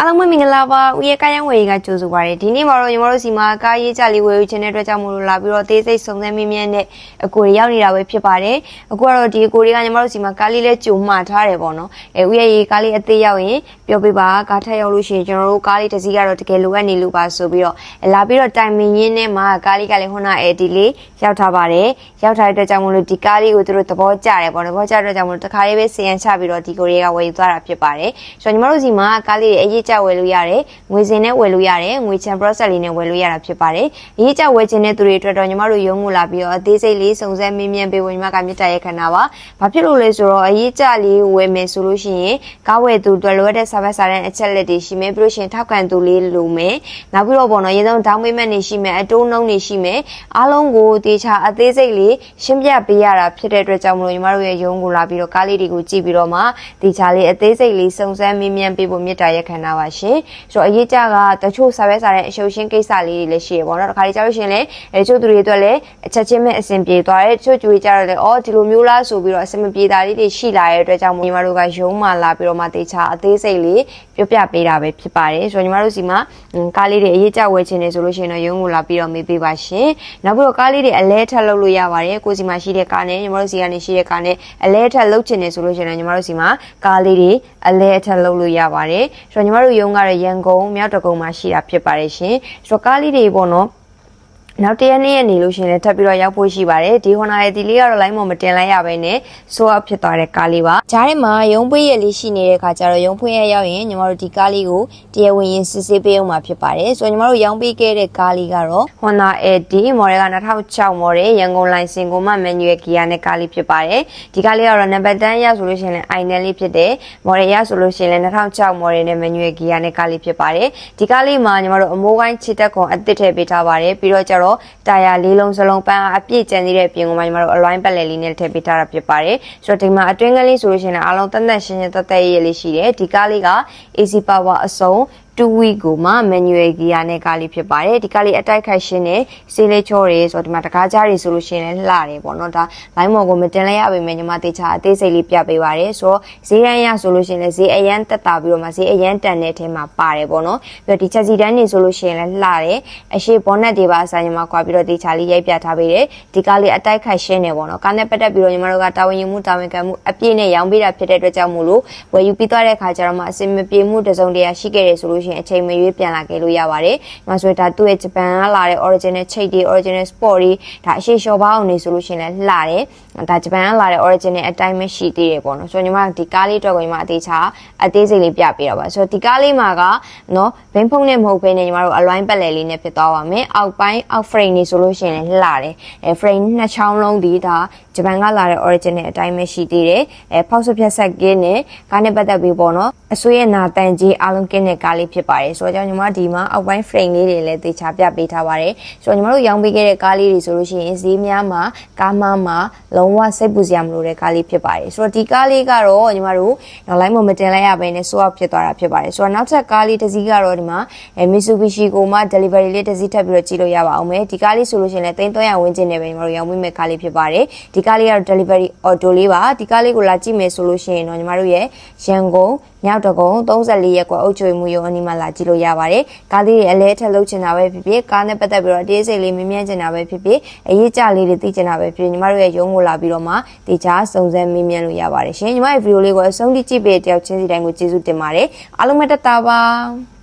အားလုံးပဲမင်္ဂလာပါဦးရဲ့ကားရန်ဝယ်ရေးကကြိုဆိုပါရစေဒီနေ့မှာတော့ညီမတို့စီမှာကားရေးကြလေးဝယ်ယူခြင်းတဲ့အတွက်ကြောင့်မို့လို့လာပြီးတော့သေးစိတ်စုံစမ်းမင်းမြန်းနဲ့အကိုတွေရောက်နေတာပဲဖြစ်ပါတယ်အခုကတော့ဒီအကိုတွေကညီမတို့စီမှာကားလေးလဲကြုံမှားထားတယ်ပေါ့နော်ဦးရဲ့ရေးကားလေးအသေးရောက်ရင်ပြောပြပါကားထက်ရောက်လို့ရှိရင်ကျွန်တော်တို့ကားလေးတစ်စီးကတော့တကယ်လိုအပ်နေလို့ပါဆိုပြီးတော့လာပြီးတော့တိုင်မင်ရင်းနဲ့မှာကားလေးကလည်းခုနဒီလေးရောက်ထားပါတယ်ရောက်ထားတဲ့အတွက်ကြောင့်မို့လို့ဒီကားလေးကိုသူတို့သဘောကျတယ်ပေါ့နော်သဘောကျတဲ့အတွက်ကြောင့်မို့လို့တခါလေးပဲစီယံချပြီးတော့ဒီကိုတွေကဝယ်ယူသွားတာဖြစ်ပါတယ်ဆိုတော့ညီမတို့စီမှာကားလေးအရေးကြဝယ်လို့ရတယ်ငွေစင်နဲ့ဝယ်လို့ရတယ်ငွေချန် process လေးနဲ့ဝယ်လို့ရတာဖြစ်ပါတယ်အရေးကြဝယ်ခြင်းတဲ့သူတွေအတွက်တော့ညီမတို့ရုံးကိုလာပြီးတော့အသေးစိတ်လေးစုံစမ်းမင်းမြန်းပေးဖို့ညီမကမြတ်တရခဏပါဘာဖြစ်လို့လဲဆိုတော့အရေးကြလေးဝယ်မယ်ဆိုလို့ရှိရင်ကားဝယ်သူတွေလိုအပ်တဲ့ service စာတန်းအချက်လက်တွေရှိမယ်ပြီးလို့ရှိရင်ထောက်ခံသူလေးလိုမယ်နောက်ပြီးတော့ပေါ့နော်ရေဆုံး down payment တွေရှိမယ်အတိုးနှုန်းတွေရှိမယ်အားလုံးကိုတေချာအသေးစိတ်လေးရှင်းပြပေးရတာဖြစ်တဲ့အတွက်ကြောင့်မလို့ညီမတို့ရဲ့ရုံးကိုလာပြီးတော့ကားလေးတွေကိုကြည့်ပြီးတော့မှတေချာလေးအသေးစိတ်လေးစုံစမ်းမင်းမြန်းပေးဖို့မြတ်တရခဏပါရှင်ဆိုတော့အရေးကြကတချို့ service စာတဲ့အရှုပ်ရှင်းကိစ္စလေးတွေလည်းရှိရပေါ့နော်တခါလေးကြောက်လို့ရှိရင်လည်းတချို့သူတွေအတွက်လည်းအချက်ချင်းပဲအဆင်ပြေသွားတယ်တချို့သူတွေကြတော့လည်းအော်ဒီလိုမျိုးလားဆိုပြီးတော့အဆင်မပြေတာလေးတွေရှိလာတဲ့အတွက်ကြောင့်ညီမတို့ကရုံးမှလာပြီးတော့မှတေချာအသေးစိတ်လေးပြပြပေးတာပဲဖြစ်ပါတယ်ဆိုတော့ညီမတို့စီမှာကားလေးတွေအရေးကြဝယ်ခြင်းနေဆိုလို့ရှိရင်တော့ရုံးကိုလာပြီးတော့မေးပေးပါရှင်နောက်ပြီးတော့ကားလေးတွေအလဲထက်လုပ်လို့ရပါတယ်ကိုစီမှာရှိတဲ့ကားနဲ့ညီမတို့စီကနေရှိတဲ့ကားနဲ့အလဲထက်လုပ်ခြင်းနေဆိုလို့ရှိရင်တော့ညီမတို့စီမှာကားလေးတွေအလဲထက်လုပ်လို့ရပါတယ်ဆိုတော့ညီမတို့ရုံးကတော့ရန်ကုန်မြောက်တကုံမှာရှိတာဖြစ်ပါတယ်ရှင်ဆိုတော့ကားလေးတွေပေါ့နော်နောက်တရက်နေ့နေလို့ရှိရင်လည်းထပ်ပြီးတော့ရောက်ဖို့ရှိပါတယ်ဒီဟွန်နာရဲ့ဒီလေးကတော့ line မတင်လိုက်ရဘဲနဲ့ဆိုအဖြစ်သွားတဲ့ကားလေးပါဂျားထဲမှာရုံးပွေးရလေးရှိနေတဲ့ခါကျတော့ရုံးဖွင့်ရရောက်ရင်ညီမတို့ဒီကားလေးကိုတရားဝင်ရင်စစ်ဆေးပေးအောင်မှာဖြစ်ပါတယ်ဆိုတော့ညီမတို့ရောင်းပေးခဲ့တဲ့ကားလေးကတော့ Honda AD model က2006 model ရန်ကုန် license ကိုမှ manual gear နဲ့ကားလေးဖြစ်ပါတယ်ဒီကားလေးကတော့နံပါတ်10ရဆိုလို့ရှိရင်လည်း iNet လေးဖြစ်တယ် model ရဆိုလို့ရှိရင်လည်း2006 model နဲ့ manual gear နဲ့ကားလေးဖြစ်ပါတယ်ဒီကားလေးမှာညီမတို့အမိုးကိုင်းချစ်တက်ခွန်အသစ်ထည့်ပေးထားပါတယ်ပြီးတော့ကျတော့တာယာလေးလုံးစလုံးပန်းအပြည့်ကျန်နေတဲ့ပြင်ကိုမှညီမတို့အလွိုင်းပက်လက်လေးနဲ့ထည့်ပေးထားတာဖြစ်ပါတယ်ဆိုတော့ဒီမှာအတွင်းကလေးဆိုလို့ရှိရင်အားလုံးတတ်တတ်ရှင်းရှင်းတတ်တတ်ရေးလေးရှိတယ်ဒီကားလေးက AC power အစုံ2 week ကိုမှ manual gear နဲ့ကားလေးဖြစ်ပါတယ်ဒီကားလေးအတိုက်ခိုက်ရှင်းနဲ့ဆေးလေးချောတွေဆိုတော့ဒီမှာတကားကြားတွေဆိုလို့ရှိရင်လည်းလှတယ်ပေါ့နော်ဒါ line မော်ကိုမတင်လိုက်ရပါမယ်ညီမတေချာအသေးစိတ်လေးပြပေးပါတယ်ဆိုတော့ဈေးရန်ရဆိုလို့ရှိရင်လည်းဈေးအရန်တက်တာပြီးတော့မှဈေးအရန်တန်တဲ့အထဲမှာပါတယ်ပေါ့နော်ပြီးတော့ဒီချက်စီတန်းတွေဆိုလို့ရှိရင်လည်းလှတယ်အရှိ bonnet တွေပါအစားညီမကွာပြီးတော့တေချာလေးရိုက်ပြထားပေးတယ်ဒီကားလေးအတိုက်ခိုက်ရှင်းနေပေါ့နော်ကားနဲ့ပတ်သက်ပြီးတော့ညီမတို့ကတာဝန်ယူမှုတာဝန်ခံမှုအပြည့်နဲ့ရောင်းပေးတာဖြစ်တဲ့အတွက်ကြောင့်မို့လို့ဝယ်ယူပြီးသွားတဲ့အခါကျတော့မှအစင်မပြေမှုတစုံတရာရှိခဲ့တယ်ဆိုလို့ရှိရင်အချိန်မရွေးပြန်လာခဲ့လို့ရပါတယ်။ဒါဆိုရင်ဒါသူ့ရဲ့ဂျပန်ကလာတဲ့ original ချိတ်တွေ original sport တွေဒါအရှိလျှော်ပါအောင်နေဆိုလို့ရှိရင်လည်းလှတယ်။ဒါဂျပန်ကလာတဲ့ original အတိုင်းပဲရှိသေးတယ်ပေါ့နော်။ဆိုတော့ညီမဒီကားလေးအတွက်ကိုညီမအသေးချာအသေးစိတ်လေးပြပေးတော့ပါ။ဆိုတော့ဒီကားလေးမှာကနော်ဘိန်းဖုံးနဲ့မဟုတ်ဘဲနဲ့ညီမတို့အလွိုင်းပက်လက်လေးနဲ့ဖြစ်သွားပါမယ်။အောက်ပိုင်းအောက် frame နေဆိုလို့ရှိရင်လည်းလှတယ်။ frame နှစ်ချောင်းလုံးဒီဒါဂျပန်ကလာတဲ့ original အတိုင်းပဲရှိသေးတယ်။ဖောက်ဆွဖြတ်ဆက်ကင်းနဲ့ကားနဲ့ပတ်သက်ပြီးပေါ့နော်။အဆွေးရနာတန်ကြီးအားလုံးကင်းတဲ့ကားလေးဖြစ်ပါတယ်။ဆိုတော့ကြောင့်ညီမဒီမှာအောက်ပိုင်း frame လေးတွေလည်းသေချာပြပေးထားပါတယ်ဆိုတော့ညီမတို့ရောင်းပေးခဲ့တဲ့ကားလေးတွေဆိုလို့ရှိရင်ဈေးများမှာကားမမှာလုံးဝစိတ်ပူစရာမလိုတဲ့ကားလေးဖြစ်ပါတယ်ဆိုတော့ဒီကားလေးကတော့ညီမတို့နောက် line မတင်လိုက်ရဘဲနဲ့ swap ဖြစ်သွားတာဖြစ်ပါတယ်ဆိုတော့နောက်ထပ်ကားလေးတစ်စီးကတော့ဒီမှာ Mitsubishi ကိုမှ delivery လေးတစ်စီးထပ်ပြီးတော့ကြည့်လို့ရပါအောင်မယ်ဒီကားလေးဆိုလို့ရှိရင်လည်း300ဝန်းကျင်နဲ့ပဲညီမတို့ရောင်းပေးမဲ့ကားလေးဖြစ်ပါတယ်ဒီကားလေးကတော့ delivery auto လေးပါဒီကားလေးကိုလာကြည့်မယ်ဆိုလို့ရှိရင်တော့ညီမတို့ရဲ့ရန်ကုန်မြောက်တကုံ34ရက်ကွာအုပ်ချုပ်မှုရုံးအနီးမှာလာကြည့်လို့ရပါတယ်ကားလေးတွေအလဲထက်လုပ်ချင်တာပဲဖြစ်ဖြစ်ကားနဲ့ပတ်သက်ပြီးတော့အသေးစိတ်လေးမြင်မြင်ချင်တာပဲဖြစ်ဖြစ်အရေးကြလေးတွေသိချင်တာပဲဖြစ်ဖြစ်ညီမတို့ရဲ့ရုံးကိုလာပြီးတော့မှတေချာစုံစမ်းမြင်မြင်လို့ရပါတယ်ရှင်ညီမရဲ့ဗီဒီယိုလေးကိုအဆုံးထိကြည့်ပေးတဲ့တယောက်ချင်းစီတိုင်းကိုကျေးဇူးတင်ပါတယ်အားလုံးပဲတက်တာပါ